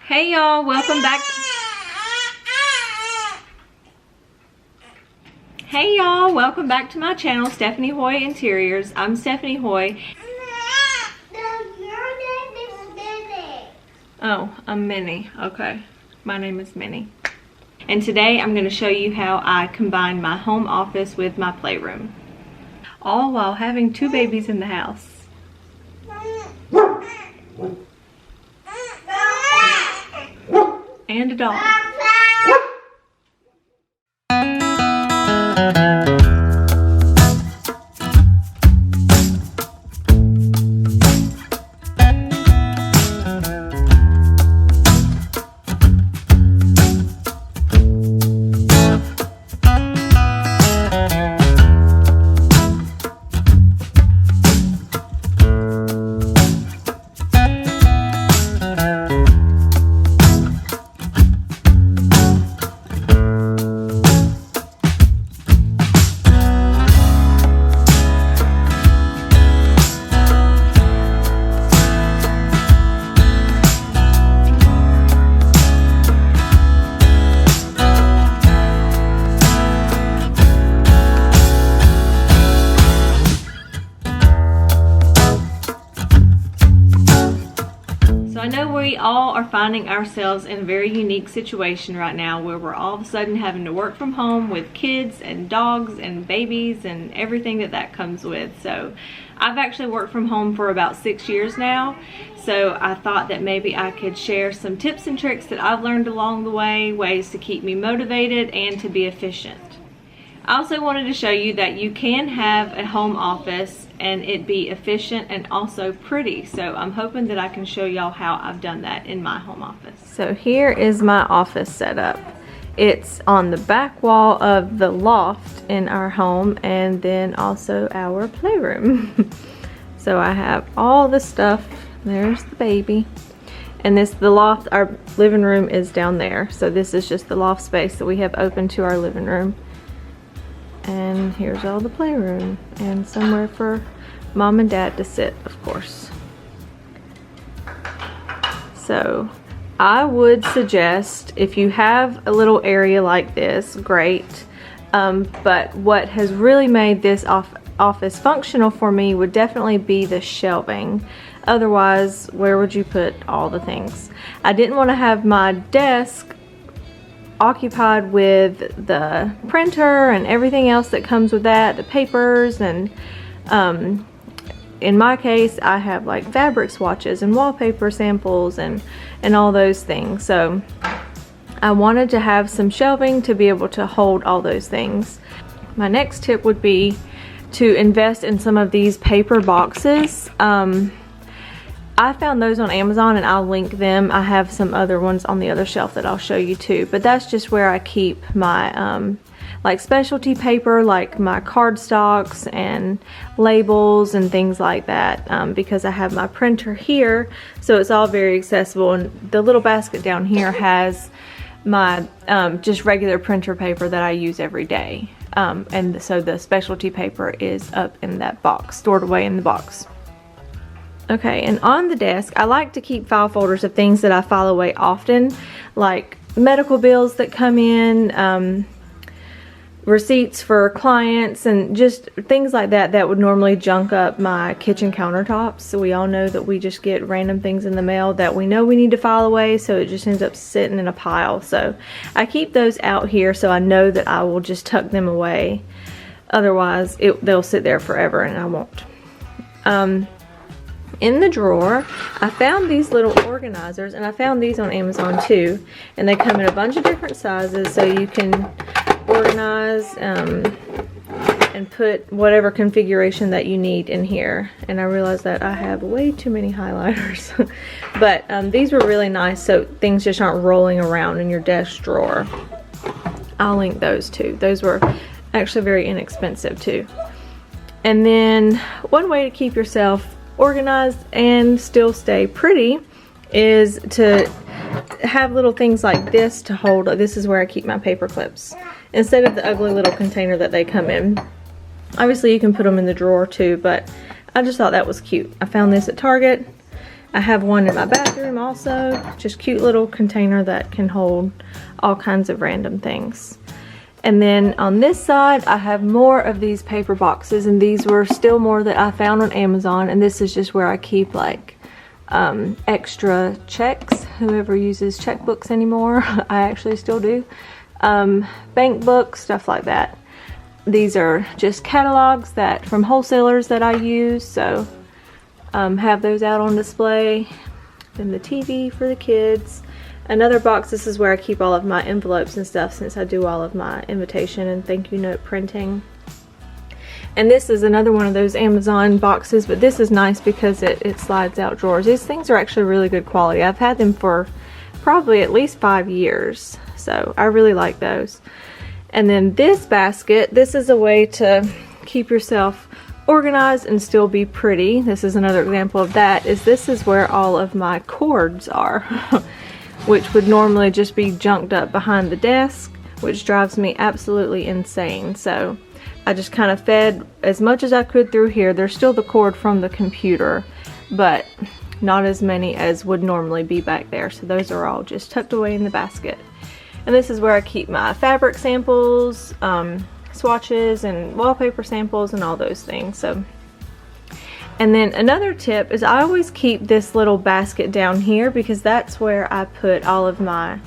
Hey y'all, welcome back. Hey y'all, welcome back to my channel, Stephanie Hoy Interiors. I'm Stephanie Hoy. Oh, I'm Minnie. Okay, my name is Minnie. And today I'm going to show you how I combine my home office with my playroom. All while having two babies in the house. And a dog. I know we all are finding ourselves in a very unique situation right now where we're all of a sudden having to work from home with kids and dogs and babies and everything that comes with. So I've actually worked from home for about 6 years now. So I thought that maybe I could share some tips and tricks that I've learned along the way, ways to keep me motivated and to be efficient. I also wanted to show you that you can have a home office and it be efficient and also pretty. So I'm hoping that I can show y'all how I've done that in my home office. So here is my office setup. It's on the back wall of the loft in our home and then also our playroom. So I have all the stuff. There's the baby. And the loft, our living room is down there. So this is just the loft space that we have open to our living room. And here's all the playroom and somewhere for mom and dad to sit, of course. So I would suggest if you have a little area like this, great. But what has really made this office functional for me would definitely be the shelving. Otherwise, where would you put all the things? I didn't want to have my desk occupied with the printer and everything else that comes with that, the papers, and in my case I have like fabric swatches and wallpaper samples and all those things. So I wanted to have some shelving to be able to hold all those things. My next tip would be to invest in some of these paper boxes. I found those on Amazon and I'll link them. I have some other ones on the other shelf that I'll show you too, but that's just where I keep my like specialty paper, like my cardstocks and labels and things like that, because I have my printer here, so it's all very accessible. And the little basket down here has my just regular printer paper that I use every day, and so the specialty paper is up in that box, stored away in the box. Okay, and on the desk, I like to keep file folders of things that I file away often, like medical bills that come in, receipts for clients, and just things like that would normally junk up my kitchen countertops. So we all know that we just get random things in the mail that we know we need to file away, so it just ends up sitting in a pile. So I keep those out here so I know that I will just tuck them away. Otherwise, they'll sit there forever and I won't. In the drawer, I found these little organizers, and I found these on Amazon too, and they come in a bunch of different sizes, so you can organize and put whatever configuration that you need in here. And I realized that I have way too many highlighters. But these were really nice, so things just aren't rolling around in your desk drawer. I'll link those too. Those were actually very inexpensive too. And then one way to keep yourself organized and still stay pretty is to have little things like this to hold. This is where I keep my paper clips instead of the ugly little container that they come in. Obviously you can put them in the drawer too, but I just thought that was cute. I found this at Target I have one in my bathroom also, just cute little container that can hold all kinds of random things. And then on this side, I have more of these paper boxes, and these were still more that I found on Amazon, and this is just where I keep like extra checks. Whoever uses checkbooks anymore, I actually still do. Bank books, stuff like that. These are just catalogs that from wholesalers that I use, so have those out on display. Then the TV for the kids. Another box, this is where I keep all of my envelopes and stuff, since I do all of my invitation and thank you note printing. And this is another one of those Amazon boxes, but this is nice because it slides out drawers. These things are actually really good quality. I've had them for probably at least 5 years, so I really like those. And then this basket, this is a way to keep yourself organized and still be pretty. This is another example of that. This is where all of my cords are, which would normally just be junked up behind the desk, which drives me absolutely insane. So I just kind of fed as much as I could through here. There's still the cord from the computer, but not as many as would normally be back there. So those are all just tucked away in the basket. And this is where I keep my fabric samples, swatches and wallpaper samples and all those things. So, and then another tip is I always keep this little basket down here because that's where I put all of my,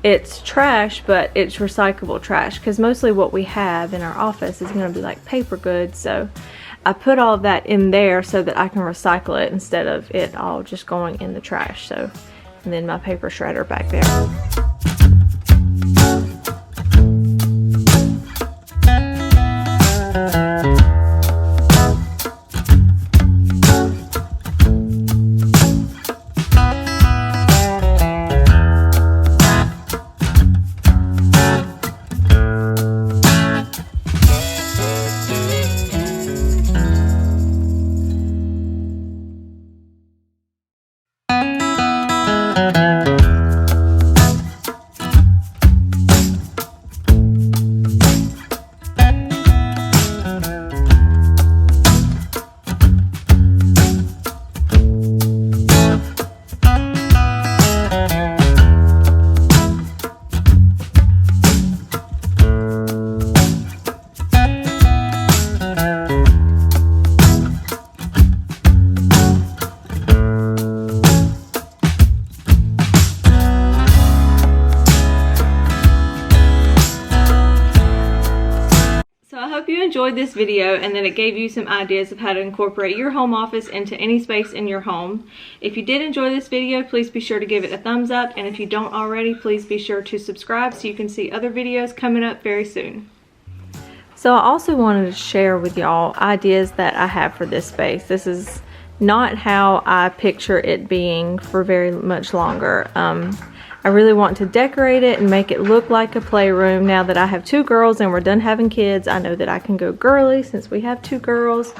it's trash, but it's recyclable trash, because mostly what we have in our office is going to be like paper goods. So I put all of that in there so that I can recycle it instead of it all just going in the trash. So, and then my paper shredder back there. Enjoyed this video and that it gave you some ideas of how to incorporate your home office into any space in your home. If you did enjoy this video, please be sure to give it a thumbs up, and if you don't already, please be sure to subscribe so you can see other videos coming up very soon. So I also wanted to share with y'all ideas that I have for this space. This is not how I picture it being for very much longer. I really want to decorate it and make it look like a playroom. Now that I have 2 girls and we're done having kids, I know that I can go girly since we have 2 girls.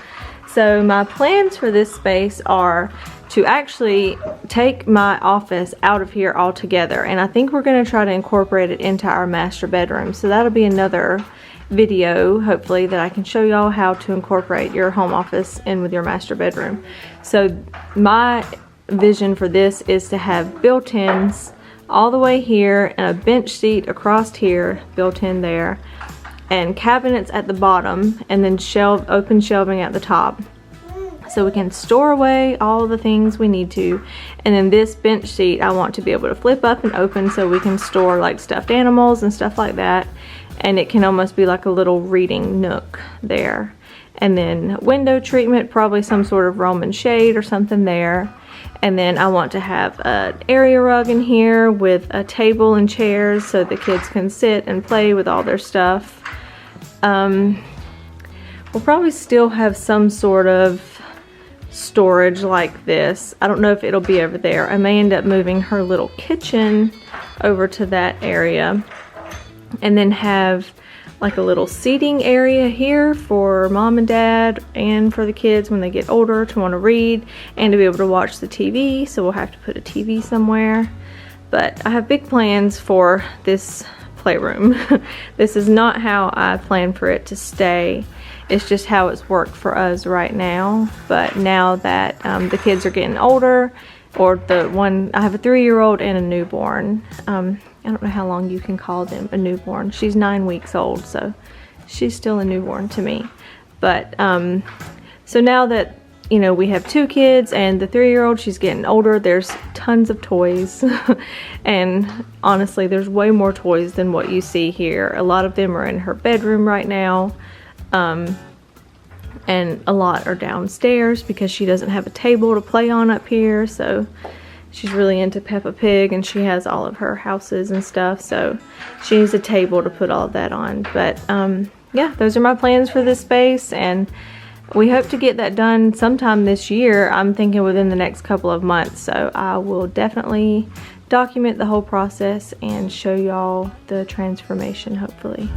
So my plans for this space are to actually take my office out of here altogether, and I think we're going to try to incorporate it into our master bedroom. So that'll be another video, hopefully, that I can show y'all how to incorporate your home office in with your master bedroom. So my vision for this is to have built-ins all the way here and a bench seat across here built in there, and cabinets at the bottom, and then open shelving at the top, so we can store away all the things we need to. And then this bench seat I want to be able to flip up and open so we can store like stuffed animals and stuff like that, and it can almost be like a little reading nook there. And then window treatment, probably some sort of Roman shade or something there. And then I want to have an area rug in here with a table and chairs so the kids can sit and play with all their stuff. We'll probably still have some sort of storage like this. I don't know if it'll be over there. I may end up moving her little kitchen over to that area, and then have like a little seating area here for mom and dad and for the kids when they get older to want to read and to be able to watch the TV. So we'll have to put a TV somewhere. But I have big plans for this playroom. This is not how I plan for it to stay. It's just how it's worked for us right now. But now that the kids are getting older or the one, I have a 3-year-old and a newborn. I don't know how long you can call them a newborn. She's 9 weeks old, so she's still a newborn to me. But so now that, you know, we have 2 kids and the 3-year-old, she's getting older, there's tons of toys. And honestly, there's way more toys than what you see here. A lot of them are in her bedroom right now. And a lot are downstairs because she doesn't have a table to play on up here. So she's really into Peppa Pig, and she has all of her houses and stuff. So she needs a table to put all of that on. But yeah, those are my plans for this space, and we hope to get that done sometime this year. I'm thinking within the next couple of months. So I will definitely document the whole process and show y'all the transformation, hopefully.